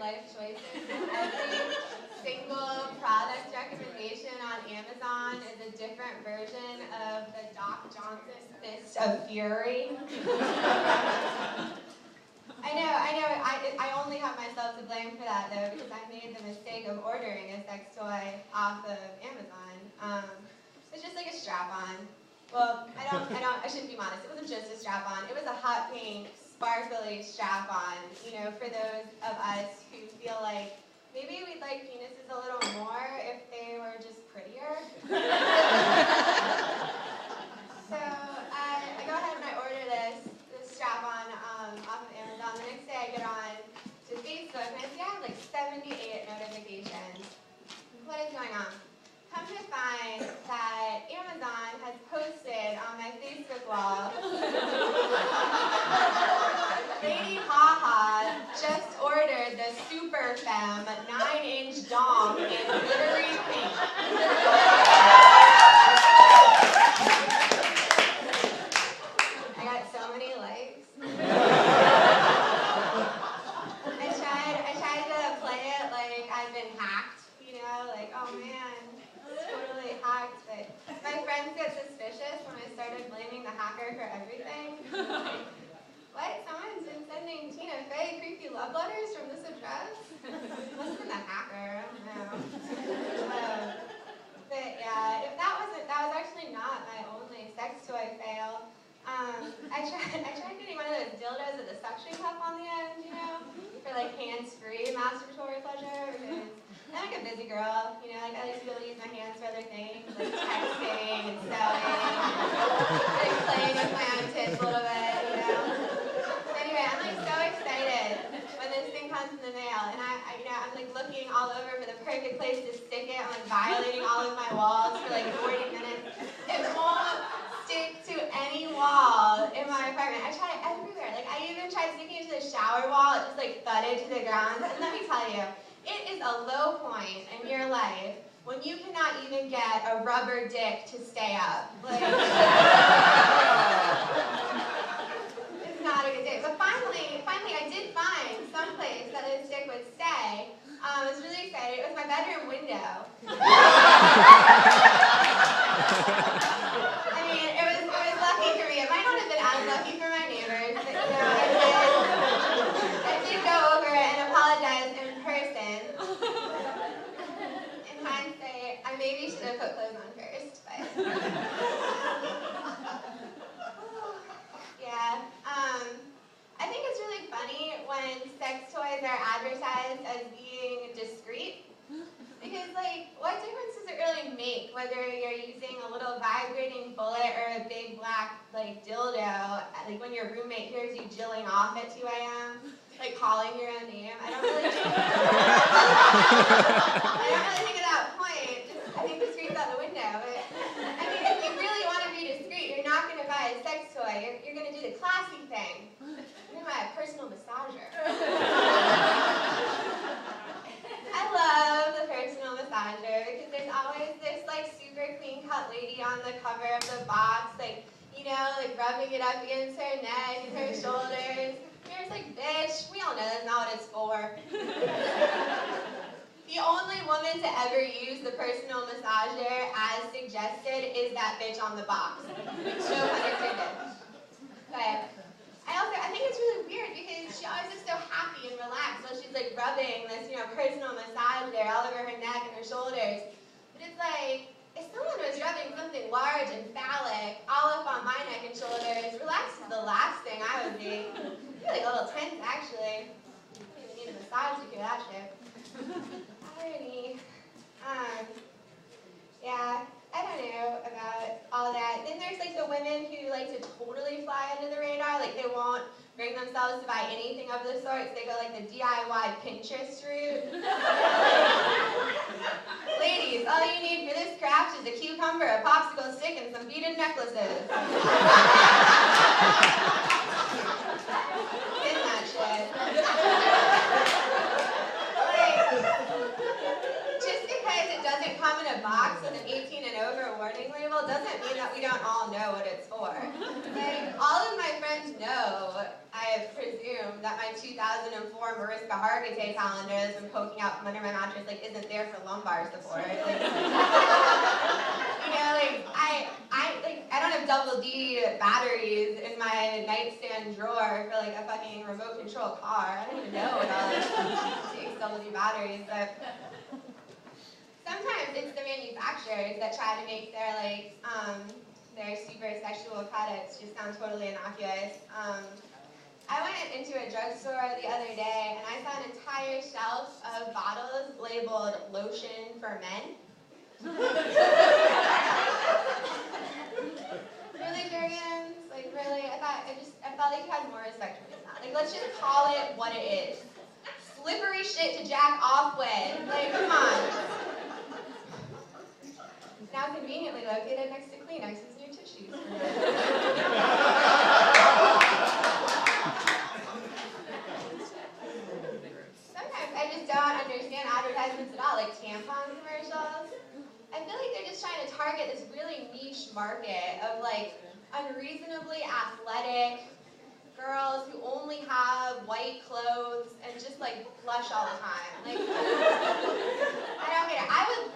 life choices. Every single product recommendation on Amazon is a different version of the Doc Johnson Fist of Fury. I only have myself to blame for that though, because I made the mistake of ordering a sex toy off of Amazon. It's just like a strap-on. Well, I shouldn't be modest. It wasn't just a strap-on. It was a hot pink, sparkly strap-on, for those of us who feel like maybe we'd like penises a little more if they were just prettier. So I go ahead and I order this strap-on off of Amazon. The next day I get on to Facebook and I see I have like 78 notifications. What is going on? Come to find that Amazon has posted on my Facebook wall, Lady Haha just ordered the Super Femme 9-inch dong in glittery pink. I got so many likes. I tried to play it like I'd been hacked, like, oh man. Totally hacked, but my friends get suspicious when I started blaming the hacker for everything. Like, what? Someone's been sending Tina Fey creepy love letters from this address? Must have been the hacker, I don't know. But yeah, that was actually not my only sex toy fail. I tried getting one of those dildos with a suction cup on the end, for like hands-free masturbatory pleasure, because I'm like a busy girl, like I like to be able to use my hands for other things, like texting and selling, like playing with my own tits a little bit, Anyway, I'm like so excited when this thing comes in the mail, and I'm like looking all over for the perfect place to stick it. I'm like violating all of my walls for like 40 minutes. It won't stick to any wall in my apartment. I tried it everywhere. Like I even tried sticking it to the shower wall. It just like thudded to the ground. And let me tell you, it is a low point in your life when you cannot even get a rubber dick to stay up. Like, it's not a good day. But finally, I did find someplace that this dick would stay. I was really excited. It was my bedroom window. I mean, it was lucky for me. It might not have been as lucky for my neighbors, but I did go over and apologize in person. In hindsight, I maybe should have put clothes on first, but yeah. I think it's really funny when sex toys are advertised as being discreet. Because, like, what difference does it really make whether you're using a little vibrating bullet or a big black, like, dildo, like when your roommate hears you jilling off at 2 a.m., like calling your own name? I don't really think at that point. I think discreet's out the window. But, I mean, if you really want to be discreet, you're not going to buy a sex toy. You're going to do the classy thing. You're going to buy a personal massager. I love the personal massager because there's always this like super clean cut lady on the cover of the box, like rubbing it up against her neck and her shoulders. You're just like, bitch, we all know that's not what it's for. The only woman to ever use the personal massager as suggested is that bitch on the box. No pun intended. But I think it's really weird because she always looks so happy and relaxed while she's like rubbing this, personal massage there all over her neck and her shoulders. But it's like, if someone was rubbing something large and phallic all up on my neck and shoulders, relaxed is the last thing I would be. I'd be like a little tense, actually. I don't even need a massage to hear that shit. Alrighty. Yeah. I don't know about all that. Then there's like the women who like to totally fly under the radar, like they won't bring themselves to buy anything of the sort, so they go like the DIY Pinterest route. Ladies, all you need for this craft is a cucumber, a popsicle stick, and some beaded necklaces. In that shit. Doesn't come in a box with an 18 and over warning label doesn't mean that we don't all know what it's for. Like, all of my friends know, I presume, that my 2004 4 Mariska Hargitay calendar that's been poking out from under my mattress, like, isn't there for lumbar support. Like, you know, like, I don't have double D batteries in my nightstand drawer for, like, a fucking remote control car. I don't even know what all it takes double D batteries, but sometimes it's the manufacturers that try to make their, like, their super sexual products just sound totally innocuous. I went into a drugstore the other day and I saw an entire shelf of bottles labeled lotion for men. Really, Jergens? Like, really? I felt like you had more respect for me than that. Like, let's just call it what it is. Slippery shit to jack off with. Like, come on. Now conveniently located next to Kleenex's new tissues. Sometimes I just don't understand advertisements at all, like tampon commercials. I feel like they're just trying to target this really niche market of like unreasonably athletic girls who only have white clothes and just like blush all the time. Like, I don't get it. I would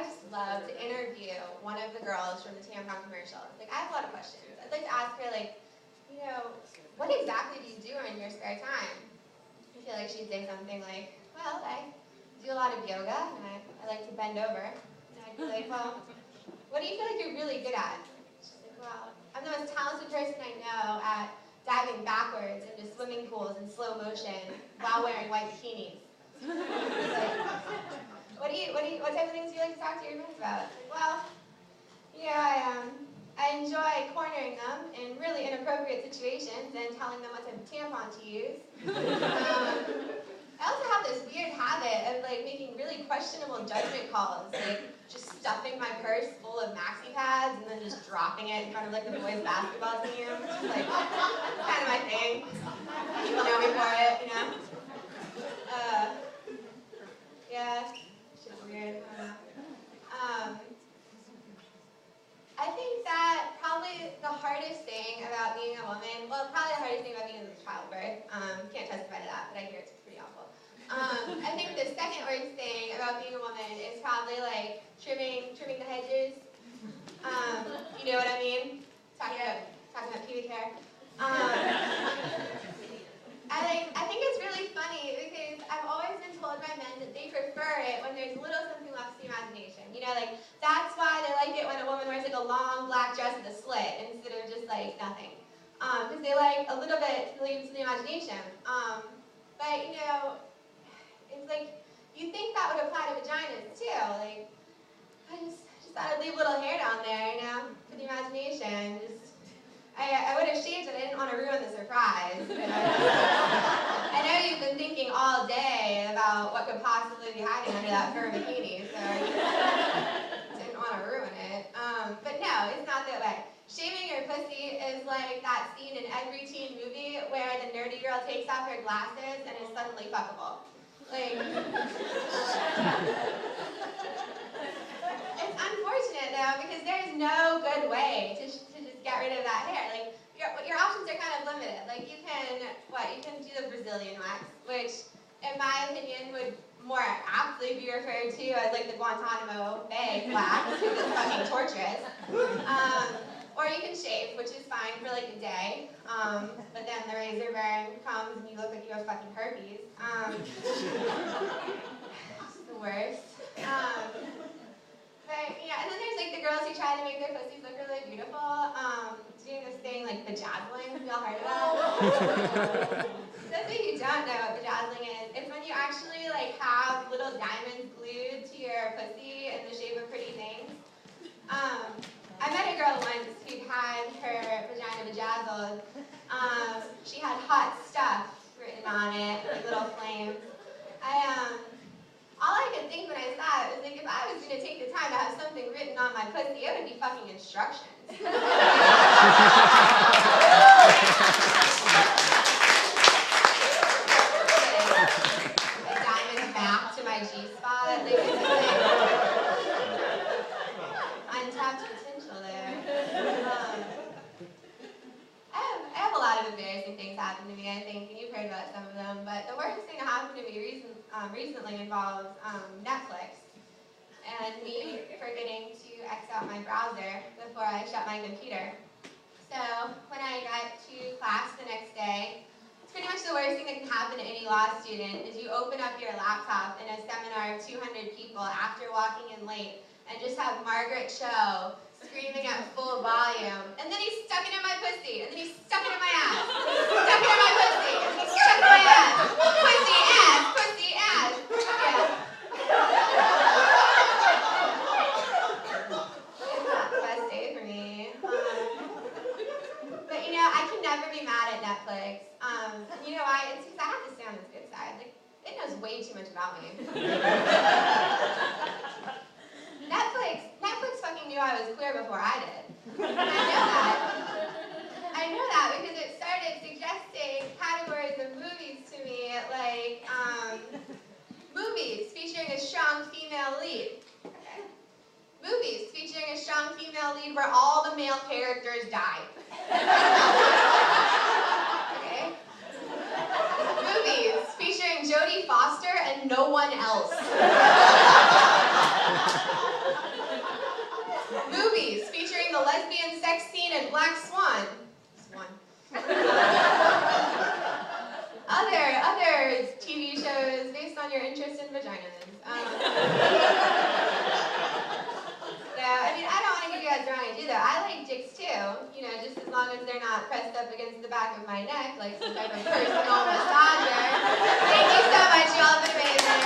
just love to interview one of the girls from the tampon commercial. Like, I have a lot of questions. I'd like to ask her, like, you know, what exactly do you do in your spare time? I feel like she'd say something like, well, I do a lot of yoga, and I like to bend over. And I'd be like, well, what do you feel like you're really good at? She's like, well, I'm the most talented person I know at diving backwards into swimming pools in slow motion while wearing white bikinis. Like, what type of things do you like to talk to your friends about? Like, well, you know, I enjoy cornering them in really inappropriate situations and telling them what type of tampon to use. I also have this weird habit of like making really questionable judgment calls, like just stuffing my purse full of maxi pads and then just dropping it in front of like the boys' basketball team. It's like kind of my thing. People know me for it, you know. Yeah, shit's weird. I think that probably the hardest thing about being a woman, well, probably the hardest thing about being in childbirth, can't testify to that, but I hear it's pretty awful. I think the second worst thing about being a woman is probably like trimming the hedges. You know what I mean? Talking about pubic hair. I think it's really funny because I've always been told by men that they prefer it when there's little something left to the imagination. You know, like that's why they like it when a woman wears like a long black dress with a slit instead of just like nothing. Because they like a little bit to leave to the imagination. But you know, it's like you think that would apply to vaginas too. Like I just thought I'd leave a little hair down there, you know, for the imagination. I would have shaved, but I didn't want to ruin the surprise. I know you've been thinking all day about what could possibly be hiding under that fur bikini, so I didn't want to ruin it. But no, it's not that way. Shaving your pussy is like that scene in every teen movie where the nerdy girl takes off her glasses and is suddenly fuckable. Like, it's unfortunate though because there's no good way to just get rid of that hair. Like your options are kind of limited. Like you can do the Brazilian wax, which in my opinion would more aptly be referred to as like the Guantanamo Bay wax because it's fucking torturous. Or you can shave, which is fine for like a day, but then the razor burn comes and you look like you have fucking herpes. It's the worst. But yeah, and then there's like the girls who try to make their pussies look really beautiful, doing this thing like bedazzling. Have y'all heard of that? Those of you who don't know what bedazzling is, it's when you actually like have little diamonds glued to your pussy in the shape of pretty things. I met a girl once who had her vagina bedazzled. She had hot stuff written on it, like little flames. All I could think when I saw it was like, if I was going to take the time to have something written on my pussy, it would be fucking instructions. A diamond back to my G-spot. Like, untapped potential there. I have a lot of embarrassing things happen to me, I think, and you've heard about some of them, but the worst recently involves Netflix and me forgetting to X out my browser before I shut my computer. So when I got to class the next day, it's pretty much the worst thing that can happen to any law student is you open up your laptop in a seminar of 200 people after walking in late and just have Margaret Cho screaming at full volume, and then he's stuck it in my pussy, and then he's stuck it in my ass, stuck it in my pussy, and he's stuck it in my ass, pussy ass, pussy ass, yeah. It's not the best day for me. But you know, I can never be mad at Netflix. And you know why? It's because I have to stay on its good side. Like, it knows way too much about me. Netflix fucking knew I was queer before I did. And I know that because it started suggesting categories of movies to me, like movies featuring a strong female lead. Okay. Movies featuring a strong female lead where all the male characters die. Okay. Movies featuring Jodie Foster and no one else. Movies featuring the lesbian sex scene in Black Swan. Other TV shows based on your interest in vaginas. I mean, I don't want to give you guys the wrong idea though. I like dicks too, you know, just as long as they're not pressed up against the back of my neck like some type of personal massager. Thank you so much, you all have been amazing.